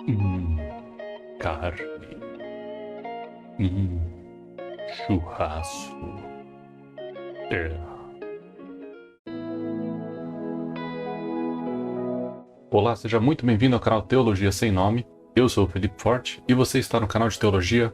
Hum, carne. Hum, churrasco. É. Olá, seja muito bem-vindo ao canal Teologia Sem Nome. Eu sou o Felipe Forte e você está no canal de teologia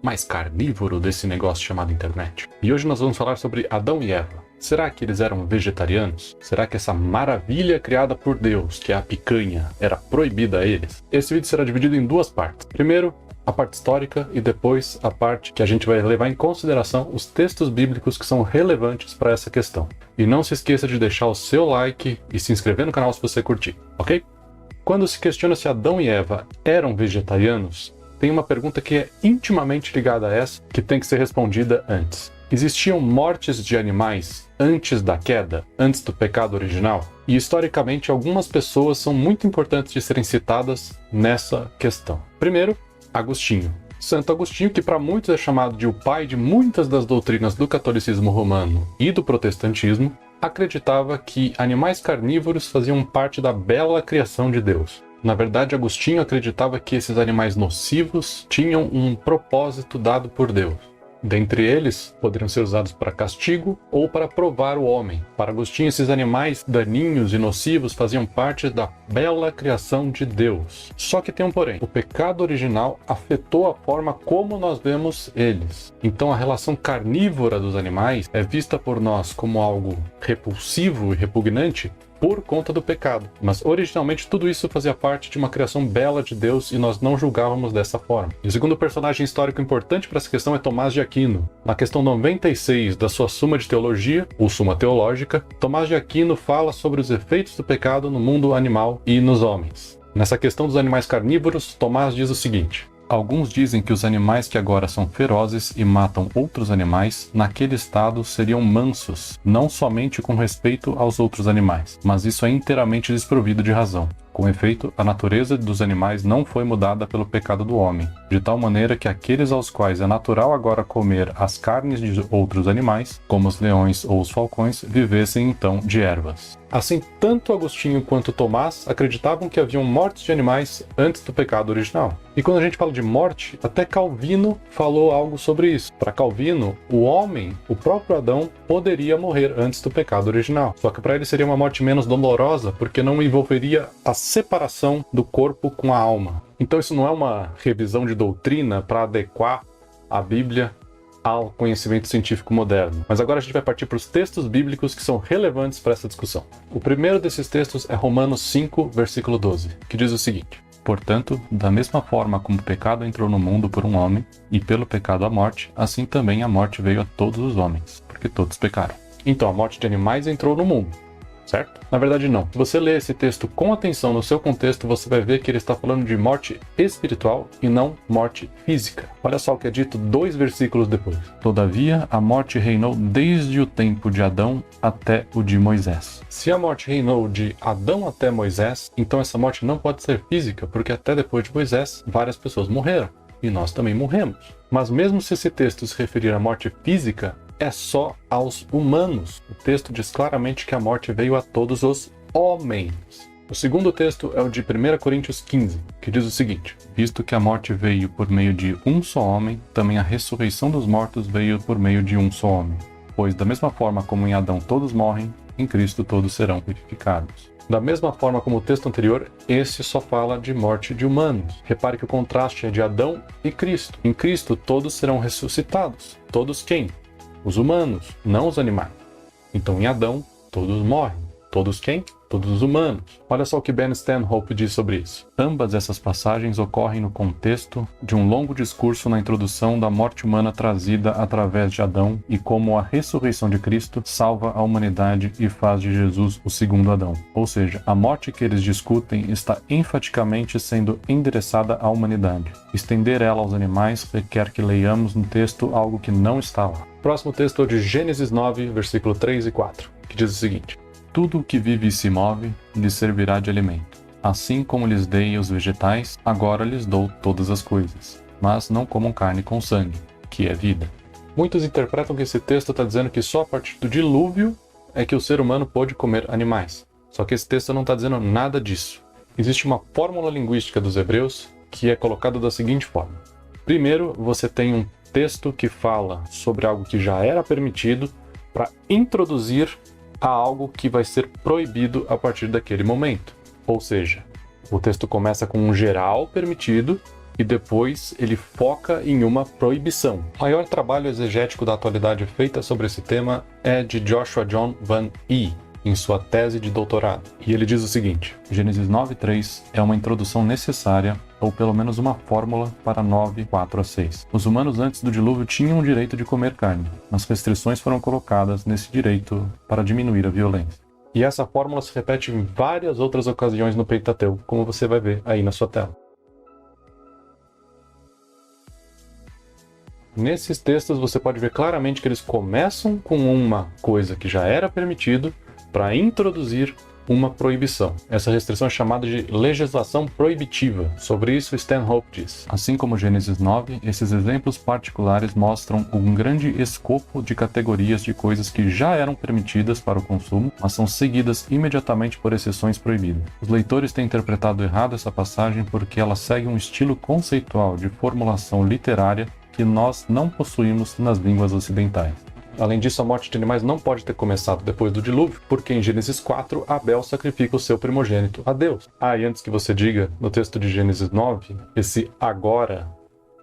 mais carnívoro desse negócio chamado internet. E hoje nós vamos falar sobre Adão e Eva. Será que eles eram vegetarianos? Será que essa maravilha criada por Deus, que é a picanha, era proibida a eles? Esse vídeo será dividido em duas partes. Primeiro, a parte histórica e depois a parte que a gente vai levar em consideração os textos bíblicos que são relevantes para essa questão. E não se esqueça de deixar o seu like e se inscrever no canal se você curtir, ok? Quando se questiona se Adão e Eva eram vegetarianos, tem uma pergunta que é intimamente ligada a essa, que tem que ser respondida antes. Existiam mortes de animais antes da queda, antes do pecado original? E historicamente, algumas pessoas são muito importantes de serem citadas nessa questão. Primeiro, Agostinho. Santo Agostinho, que para muitos é chamado de o pai de muitas das doutrinas do catolicismo romano e do protestantismo, acreditava que animais carnívoros faziam parte da bela criação de Deus. Na verdade, Agostinho acreditava que esses animais nocivos tinham um propósito dado por Deus. Dentre eles, poderiam ser usados para castigo ou para provar o homem. Para Agostinho, esses animais daninhos e nocivos faziam parte da bela criação de Deus. Só que tem um porém. O pecado original afetou a forma como nós vemos eles. Então a relação carnívora dos animais é vista por nós como algo repulsivo e repugnante por conta do pecado. Mas originalmente tudo isso fazia parte de uma criação bela de Deus e nós não julgávamos dessa forma. E o segundo personagem histórico importante para essa questão é Tomás de Aquino. Na questão 96 da sua Suma de Teologia, ou Suma Teológica, Tomás de Aquino fala sobre os efeitos do pecado no mundo animal e nos homens. Nessa questão dos animais carnívoros, Tomás diz o seguinte: alguns dizem que os animais que agora são ferozes e matam outros animais, naquele estado seriam mansos, não somente com respeito aos outros animais, mas isso é inteiramente desprovido de razão. Com efeito, a natureza dos animais não foi mudada pelo pecado do homem, de tal maneira que aqueles aos quais é natural agora comer as carnes de outros animais, como os leões ou os falcões, vivessem então de ervas. Assim, tanto Agostinho quanto Tomás acreditavam que haviam mortes de animais antes do pecado original. E quando a gente fala de morte, até Calvino falou algo sobre isso. Para Calvino, o homem, o próprio Adão, poderia morrer antes do pecado original. Só que para ele seria uma morte menos dolorosa, porque não envolveria a separação do corpo com a alma. Então isso não é uma revisão de doutrina para adequar a Bíblia ao conhecimento científico moderno. Mas agora a gente vai partir para os textos bíblicos que são relevantes para essa discussão. O primeiro desses textos é Romanos 5, versículo 12, que diz o seguinte: portanto, da mesma forma como o pecado entrou no mundo por um homem, e pelo pecado a morte, assim também a morte veio a todos os homens, porque todos pecaram. Então a morte de animais entrou no mundo, certo? Na verdade não. Se você ler esse texto com atenção no seu contexto, você vai ver que ele está falando de morte espiritual e não morte física. Olha só o que é dito 2 versículos depois. Todavia, a morte reinou desde o tempo de Adão até o de Moisés. Se a morte reinou de Adão até Moisés, então essa morte não pode ser física, porque até depois de Moisés, várias pessoas morreram. E nós também morremos. Mas mesmo se esse texto se referir à morte física, é só aos humanos. O texto diz claramente que a morte veio a todos os homens. O segundo texto é o de 1 Coríntios 15, que diz o seguinte: visto que a morte veio por meio de um só homem, também a ressurreição dos mortos veio por meio de um só homem. Pois da mesma forma como em Adão todos morrem, em Cristo todos serão vivificados. Da mesma forma como o texto anterior, esse só fala de morte de humanos. Repare que o contraste é de Adão e Cristo. Em Cristo todos serão ressuscitados. Todos quem? Os humanos, não os animais. Então em Adão, todos morrem. Todos quem? Todos os humanos. Olha só o que Ben Stanhope diz sobre isso. Ambas essas passagens ocorrem no contexto de um longo discurso na introdução da morte humana trazida através de Adão e como a ressurreição de Cristo salva a humanidade e faz de Jesus o segundo Adão. Ou seja, a morte que eles discutem está enfaticamente sendo endereçada à humanidade. Estender ela aos animais requer que leiamos no texto algo que não está lá. O próximo texto é o de Gênesis 9, versículo 3 e 4, que diz o seguinte: tudo o que vive e se move lhes servirá de alimento. Assim como lhes dei os vegetais, agora lhes dou todas as coisas. Mas não comam carne com sangue, que é vida. Muitos interpretam que esse texto está dizendo que só a partir do dilúvio é que o ser humano pôde comer animais. Só que esse texto não está dizendo nada disso. Existe uma fórmula linguística dos hebreus que é colocada da seguinte forma. Primeiro, você tem um texto que fala sobre algo que já era permitido para introduzir a algo que vai ser proibido a partir daquele momento. Ou seja, o texto começa com um geral permitido e depois ele foca em uma proibição. O maior trabalho exegético da atualidade feita sobre esse tema é de Joshua John Van E, em sua tese de doutorado. E ele diz o seguinte: Gênesis 9:3 é uma introdução necessária, ou pelo menos uma fórmula, para 9:4-6. Os humanos antes do dilúvio tinham o direito de comer carne, mas restrições foram colocadas nesse direito para diminuir a violência. E essa fórmula se repete em várias outras ocasiões no Pentateuco, como você vai ver aí na sua tela. Nesses textos você pode ver claramente que eles começam com uma coisa que já era permitido para introduzir uma proibição. Essa restrição é chamada de legislação proibitiva. Sobre isso, Stanhope diz: assim como Gênesis 9, esses exemplos particulares mostram um grande escopo de categorias de coisas que já eram permitidas para o consumo, mas são seguidas imediatamente por exceções proibidas. Os leitores têm interpretado errado essa passagem porque ela segue um estilo conceitual de formulação literária que nós não possuímos nas línguas ocidentais. Além disso, a morte de animais não pode ter começado depois do dilúvio, porque em Gênesis 4, Abel sacrifica o seu primogênito a Deus. E antes que você diga, no texto de Gênesis 9, esse agora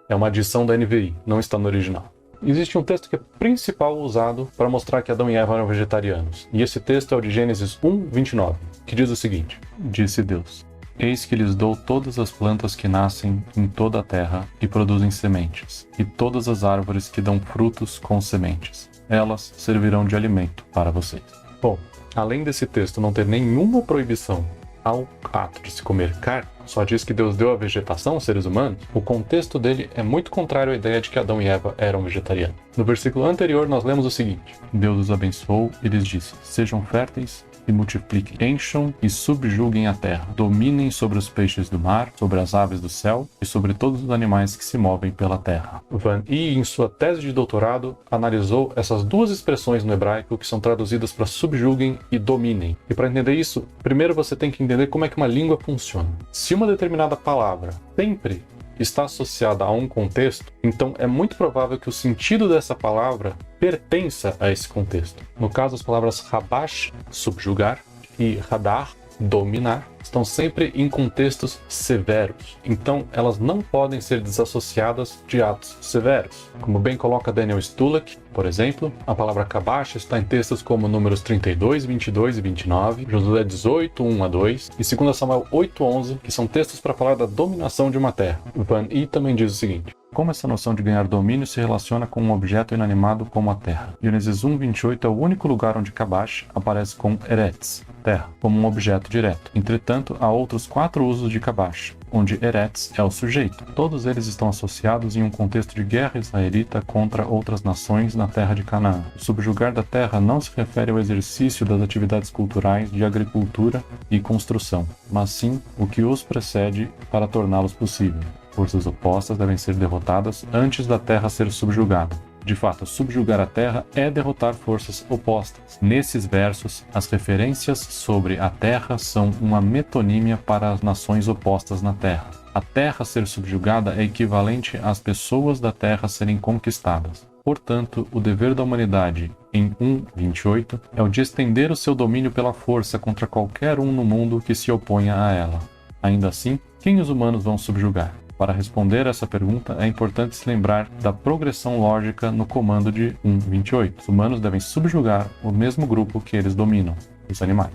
é uma adição da NVI, não está no original. Existe um texto que é principal usado para mostrar que Adão e Eva eram vegetarianos, e esse texto é o de Gênesis 1:29, que diz o seguinte: disse Deus: eis que lhes dou todas as plantas que nascem em toda a terra e produzem sementes, e todas as árvores que dão frutos com sementes. Elas servirão de alimento para vocês. Bom, além desse texto não ter nenhuma proibição ao ato de se comer carne, só diz que Deus deu a vegetação aos seres humanos, o contexto dele é muito contrário à ideia de que Adão e Eva eram vegetarianos. No versículo anterior nós lemos o seguinte: Deus os abençoou e lhes disse: sejam férteis e multipliquem, encham e subjuguem a terra, dominem sobre os peixes do mar, sobre as aves do céu e sobre todos os animais que se movem pela terra. Van E, em sua tese de doutorado, analisou essas duas expressões no hebraico que são traduzidas para subjuguem e dominem. E para entender isso, primeiro você tem que entender como é que uma língua funciona. Se uma determinada palavra sempre está associada a um contexto, então é muito provável que o sentido dessa palavra pertença a esse contexto. No caso, as palavras rabash, subjugar, e radar, dominar, estão sempre em contextos severos. Então, elas não podem ser desassociadas de atos severos. Como bem coloca Daniel Stulak, por exemplo, a palavra kabash está em textos como Números 32, 22 e 29, Josué 18, 1-2 e 2 Samuel 8:11, que são textos para falar da dominação de uma terra. Van E também diz o seguinte: como essa noção de ganhar domínio se relaciona com um objeto inanimado como a terra? Gênesis 1:28 é o único lugar onde kabash aparece com eretz, terra, como um objeto direto. Entretanto, há outros 4 usos de kabash, onde eretz é o sujeito. Todos eles estão associados em um contexto de guerra israelita contra outras nações na terra de Canaã. O subjugar da terra não se refere ao exercício das atividades culturais de agricultura e construção, mas sim o que os precede para torná-los possíveis. Forças opostas devem ser derrotadas antes da terra ser subjugada. De fato, subjugar a terra é derrotar forças opostas. Nesses versos, as referências sobre a terra são uma metonímia para as nações opostas na terra. A terra ser subjugada é equivalente às pessoas da terra serem conquistadas. Portanto, o dever da humanidade, em 1:28, é o de estender o seu domínio pela força contra qualquer um no mundo que se oponha a ela. Ainda assim, quem os humanos vão subjugar? Para responder essa pergunta, é importante se lembrar da progressão lógica no comando de 1:28. Os humanos devem subjugar o mesmo grupo que eles dominam, os animais.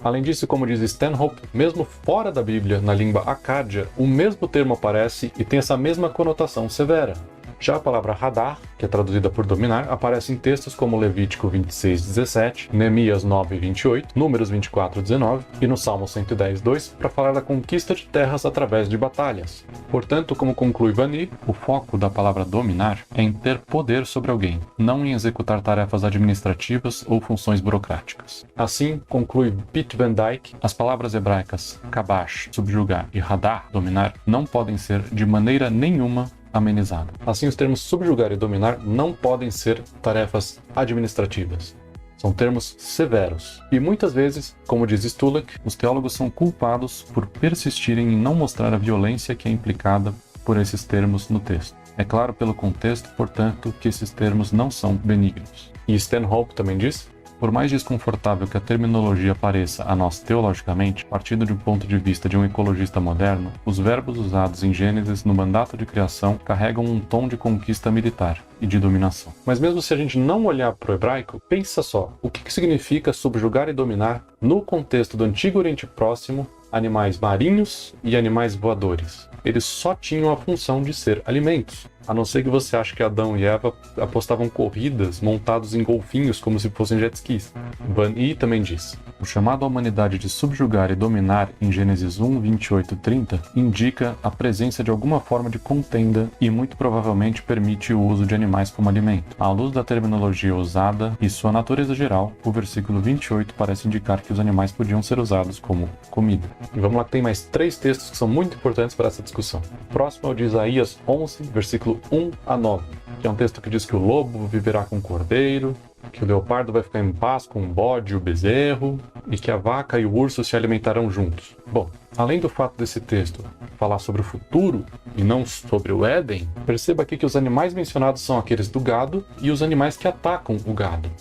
Além disso, como diz Stanhope, mesmo fora da Bíblia, na língua acádia, o mesmo termo aparece e tem essa mesma conotação severa. Já a palavra radar, que é traduzida por dominar, aparece em textos como Levítico 26:17, Neemias 9:28, Números 24:19 e no Salmo 110:2 para falar da conquista de terras através de batalhas. Portanto, como conclui Van E, o foco da palavra dominar é em ter poder sobre alguém, não em executar tarefas administrativas ou funções burocráticas. Assim, conclui Piet Van Dyke, as palavras hebraicas kabash, subjugar, e radar, dominar, não podem ser de maneira nenhuma amenizado. Assim, os termos subjugar e dominar não podem ser tarefas administrativas. São termos severos. E muitas vezes, como diz Stulek, os teólogos são culpados por persistirem em não mostrar a violência que é implicada por esses termos no texto. É claro pelo contexto, portanto, que esses termos não são benignos. E Stanhope também diz: por mais desconfortável que a terminologia pareça a nós teologicamente, partindo de um ponto de vista de um ecologista moderno, os verbos usados em Gênesis no mandato de criação carregam um tom de conquista militar e de dominação. Mas mesmo se a gente não olhar para o hebraico, pensa só, o que significa subjugar e dominar no contexto do Antigo Oriente Próximo, animais marinhos e animais voadores? Eles só tinham a função de ser alimentos. A não ser que você ache que Adão e Eva apostavam corridas montados em golfinhos como se fossem jet skis. Van E também diz: o chamado à humanidade de subjugar e dominar em Gênesis 1, 28 e 30 indica a presença de alguma forma de contenda e muito provavelmente permite o uso de animais como alimento. À luz da terminologia usada e sua natureza geral, o versículo 28 parece indicar que os animais podiam ser usados como comida. E vamos lá que tem mais 3 textos que são muito importantes para essa discussão. O próximo é o de Isaías 11, versículo 1 a 9, que é um texto que diz que o lobo viverá com o cordeiro, que o leopardo vai ficar em paz com o bode e o bezerro, e que a vaca e o urso se alimentarão juntos. Bom, além do fato desse texto falar sobre o futuro e não sobre o Éden, perceba aqui que os animais mencionados são aqueles do gado e os animais que atacam o gado.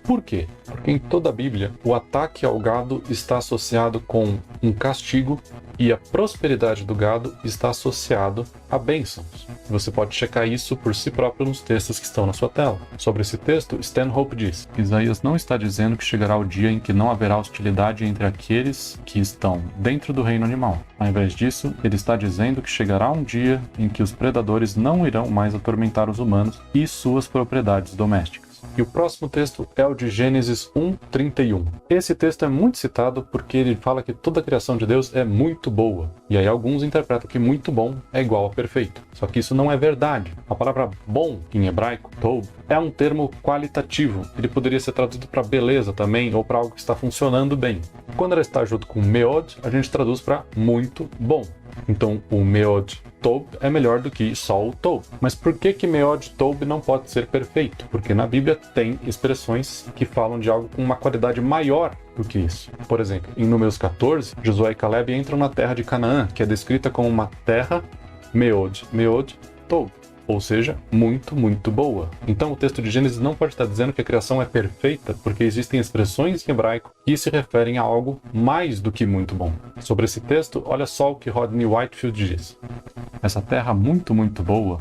Por quê? Porque em toda a Bíblia, o ataque ao gado está associado com um castigo e a prosperidade do gado está associado a bênçãos. Você pode checar isso por si próprio nos textos que estão na sua tela. Sobre esse texto, Stanhope diz: Isaías não está dizendo que chegará o dia em que não haverá hostilidade entre aqueles que estão dentro do reino animal. Ao invés disso, ele está dizendo que chegará um dia em que os predadores não irão mais atormentar os humanos e suas propriedades domésticas. E o próximo texto é o de Gênesis 1:31. Esse texto é muito citado porque ele fala que toda a criação de Deus é muito boa. E aí alguns interpretam que muito bom é igual a perfeito. Só que isso não é verdade. A palavra bom, em hebraico, tov, é um termo qualitativo. Ele poderia ser traduzido para beleza também, ou para algo que está funcionando bem. Quando ela está junto com meod, a gente traduz para muito bom. Então o meod tov é melhor do que só o tov. Mas por que meod tov não pode ser perfeito? Porque na Bíblia tem expressões que falam de algo com uma qualidade maior do que isso. Por exemplo, em Números 14, Josué e Caleb entram na terra de Canaã, que é descrita como uma terra meod tov. Ou seja, muito, muito boa. Então o texto de Gênesis não pode estar dizendo que a criação é perfeita, porque existem expressões em hebraico que se referem a algo mais do que muito bom. Sobre esse texto, olha só o que Rodney Whitefield diz. Essa terra muito, muito boa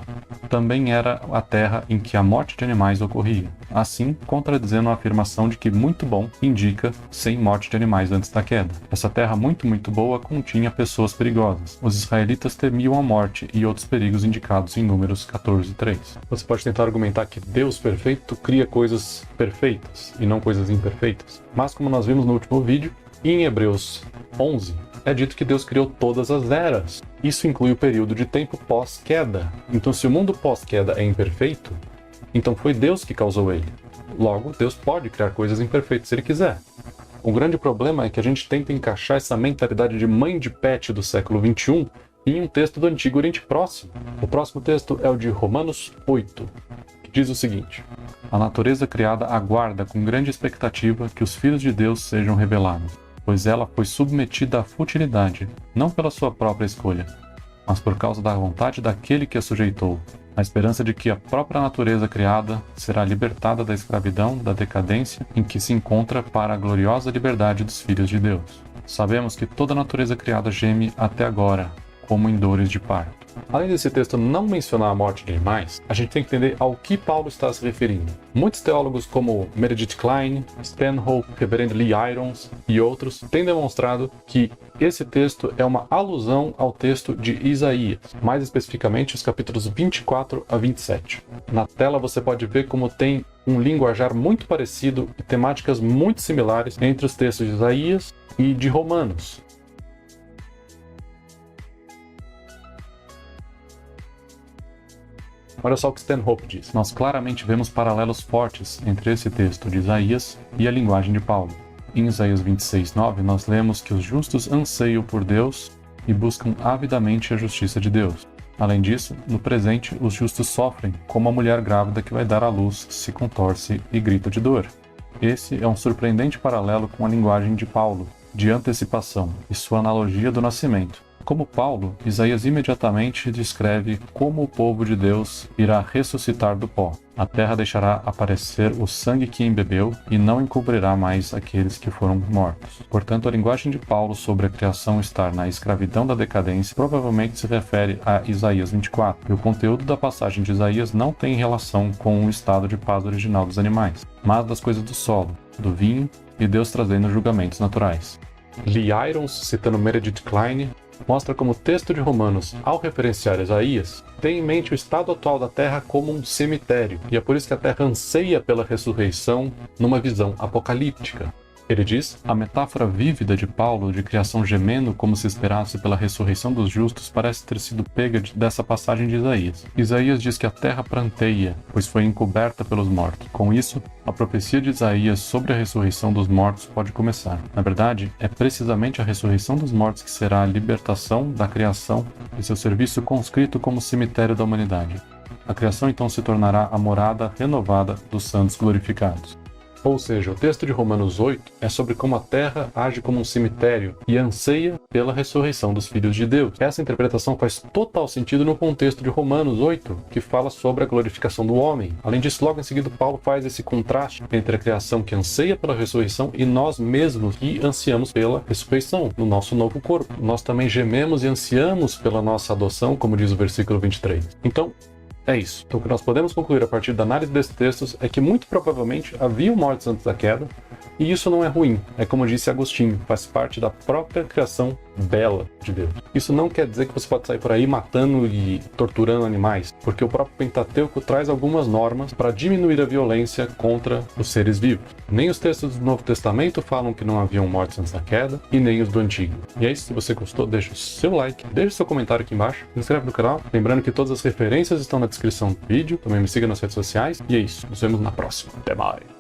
também era a terra em que a morte de animais ocorria. Assim, contradizendo a afirmação de que muito bom indica sem morte de animais antes da queda. Essa terra muito, muito boa continha pessoas perigosas. Os israelitas temiam a morte e outros perigos indicados em Números 14:3. Você pode tentar argumentar que Deus perfeito cria coisas perfeitas e não coisas imperfeitas. Mas como nós vimos no último vídeo, em Hebreus 11, é dito que Deus criou todas as eras. Isso inclui o período de tempo pós-queda. Então, se o mundo pós-queda é imperfeito, então foi Deus que causou ele. Logo, Deus pode criar coisas imperfeitas se ele quiser. O grande problema é que a gente tenta encaixar essa mentalidade de mãe de pet do século XXI em um texto do Antigo Oriente Próximo. O próximo texto é o de Romanos 8, que diz o seguinte: a natureza criada aguarda com grande expectativa que os filhos de Deus sejam revelados, pois ela foi submetida à futilidade, não pela sua própria escolha, mas por causa da vontade daquele que a sujeitou, na esperança de que a própria natureza criada será libertada da escravidão, da decadência em que se encontra para a gloriosa liberdade dos filhos de Deus. Sabemos que toda a natureza criada geme até agora, como em dores de parto. Além desse texto não mencionar a morte de animais, a gente tem que entender ao que Paulo está se referindo. Muitos teólogos como Meredith Kline, Stanhope, Reverendo Lee Irons e outros têm demonstrado que esse texto é uma alusão ao texto de Isaías, mais especificamente os capítulos 24 a 27. Na tela você pode ver como tem um linguajar muito parecido e temáticas muito similares entre os textos de Isaías e de Romanos. Olha só o que Stanhope diz. Nós claramente vemos paralelos fortes entre esse texto de Isaías e a linguagem de Paulo. Em Isaías 26:9, nós lemos que os justos anseiam por Deus e buscam avidamente a justiça de Deus. Além disso, no presente, os justos sofrem, como a mulher grávida que vai dar à luz, se contorce e grita de dor. Esse é um surpreendente paralelo com a linguagem de Paulo, de antecipação, e sua analogia do nascimento. Como Paulo, Isaías imediatamente descreve como o povo de Deus irá ressuscitar do pó. A terra deixará aparecer o sangue que embebeu e não encobrirá mais aqueles que foram mortos. Portanto, a linguagem de Paulo sobre a criação estar na escravidão da decadência provavelmente se refere a Isaías 24, e o conteúdo da passagem de Isaías não tem relação com o estado de paz original dos animais, mas das coisas do solo, do vinho e Deus trazendo julgamentos naturais. Lee Irons, citando Meredith Kline, mostra como o texto de Romanos, ao referenciar Isaías, tem em mente o estado atual da Terra como um cemitério, e é por isso que a Terra anseia pela ressurreição numa visão apocalíptica. Ele diz: a metáfora vívida de Paulo de criação gemendo como se esperasse pela ressurreição dos justos parece ter sido pega dessa passagem de Isaías. Isaías diz que a terra pranteia, pois foi encoberta pelos mortos. Com isso, a profecia de Isaías sobre a ressurreição dos mortos pode começar. Na verdade, é precisamente a ressurreição dos mortos que será a libertação da criação e seu serviço conscrito como cemitério da humanidade. A criação então se tornará a morada renovada dos santos glorificados. Ou seja, o texto de Romanos 8 é sobre como a terra age como um cemitério e anseia pela ressurreição dos filhos de Deus. Essa interpretação faz total sentido no contexto de Romanos 8, que fala sobre a glorificação do homem. Além disso, logo em seguida, Paulo faz esse contraste entre a criação que anseia pela ressurreição e nós mesmos que ansiamos pela ressurreição, no nosso novo corpo. Nós também gememos e ansiamos pela nossa adoção, como diz o versículo 23. Então, é isso. Então, o que nós podemos concluir a partir da análise desses textos é que muito provavelmente haviam mortes antes da queda, e isso não é ruim. É como disse Agostinho, faz parte da própria criação bela de Deus. Isso não quer dizer que você pode sair por aí matando e torturando animais, porque o próprio Pentateuco traz algumas normas para diminuir a violência contra os seres vivos. Nem os textos do Novo Testamento falam que não haviam mortes antes da queda, e nem os do Antigo. E é isso, se você gostou, deixa o seu like, deixa o seu comentário aqui embaixo, se inscreve no canal, lembrando que todas as referências estão na descrição do vídeo, também me siga nas redes sociais, e é isso, nos vemos na próxima. Até mais!